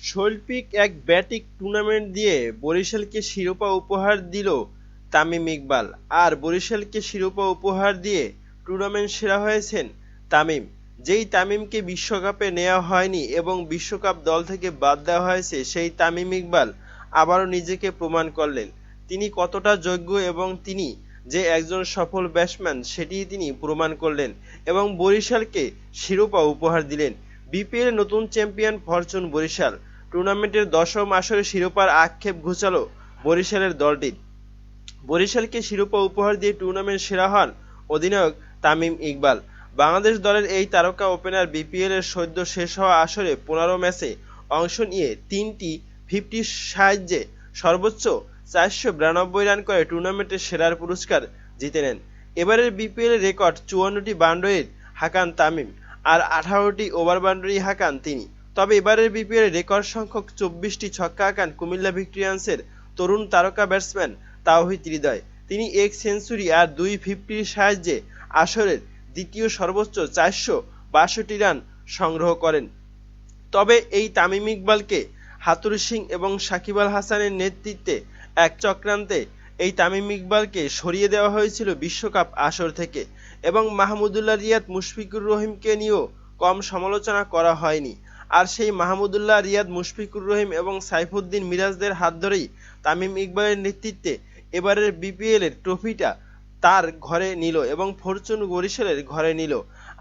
শৈল্পিক এক batik tournament দিয়ে বরিশালকে শিরোপা উপহার দিল তামিম ইকবাল। আর বরিশালকে শিরোপা উপহার দিয়ে টুর্নামেন্ট সেরা হয়েছেন তামিম। যেই তামিমকে বিশ্বকাপে নেওয়া হয়নি এবং বিশ্বকাপ দল থেকে বাদ দেওয়া হয়েছে, সেই তামিম ইকবাল আবারও নিজেকে প্রমাণ করলেন তিনি কতটা যোগ্য এবং তিনি যে একজন সফল ব্যাটসম্যান সেটি তিনি প্রমাণ করলেন এবং বরিশালকে শিরোপা উপহার দিলেন। বিপিএল নতুন চ্যাম্পিয়ন ফরচুন বরিশাল। টুর্নামেন্টের দশম আসরে শিরোপার আক্ষেপ ঘুচালো বরিশালের দলটি। বরিশালকে শিরোপা উপহার দিয়ে টুর্নামেন্ট সেরা হন অধিনায়ক তামিম ইকবাল। বাংলাদেশ দলের এই তারকা ওপেনার বিপিএল এর সদ্য শেষ হওয়া আসরে ১৫ ম্যাচে অংশ নিয়ে ৩টি 50 সাহায্যে সর্বোচ্চ ৪৯২ রান করে টুর্নামেন্টের সেরার পুরস্কার জিতে নেন। এবারের বিপিএল এর রেকর্ড ৫৪টি বাউন্ডারির হাঁকান তামিম আর ১৮টি ওভার বাউন্ডারি হাঁকান তিনি। তবে এবারের বিপিএল রেকর্ড সংখ্যক ২৪টি ছক্কা হাঁকান কুমিল্লা ভিক্টোরিয়ান্সের তরুণ তারকা ব্যাটসম্যান তাওহিদ হৃদয়। তিনি এক সেঞ্চুরি আর ২ 50-র সাহায্যে আসরের দ্বিতীয় সর্বোচ্চ ৪৬২ রান সংগ্রহ করেন। তবে এই তামিম ইকবালকে হাতুড়ি সিং এবং সাকিব আল হাসানের নেতৃত্বে এক চক্রান্তে এই তামিম ইকবালকে সরিয়ে দেওয়া হয়েছিল বিশ্বকাপ আসর থেকে এবং মাহমুদুল্লাহ রিয়াদ মুশফিকুর রহিমকে নিয়েও কম সমালোচনা করা হয়নি। আর সেই মাহমুদুল্লাহ রিয়াদ মুশফিকুর রহিম এবং সাইফুদ্দিন মিরাজদের হাত ধরেই তামিম ইকবালের নেতৃত্বে এবারের বিপিএল এর ট্রফিটা তার ঘরে নিল এবং ফরচুন বরিশালের ঘরে নিল।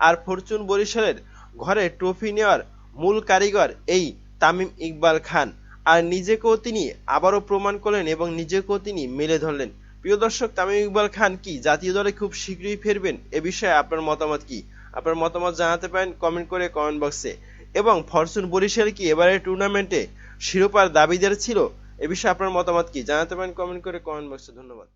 আর ফরচুন বরিশালের ঘরে ট্রফি নেওয়ার মূল কারিগর এই তামিম ইকবাল খান। আর নিজেকেও তিনি আবারও প্রমাণ করলেন এবং নিজেকেও তিনি মেলে ধরলেন। প্রিয় দর্শক, তামিম ইকবাল খান কি জাতীয় দলে খুব শীঘ্রই ফিরবেন? এ বিষয়ে আপনার মতামত কি? আপনার মতামত জানাতে পারেন কমেন্ট করে কমেন্ট বক্সে। এবং ফরচুন বরিশাল কি এবারের টুর্নামেন্টে শিরোপার দাবিদার ছিল? এ বিষয়ে আপনার মতামত কি জানাতে পারেন কমেন্ট করে কমেন্ট বক্সে। ধন্যবাদ।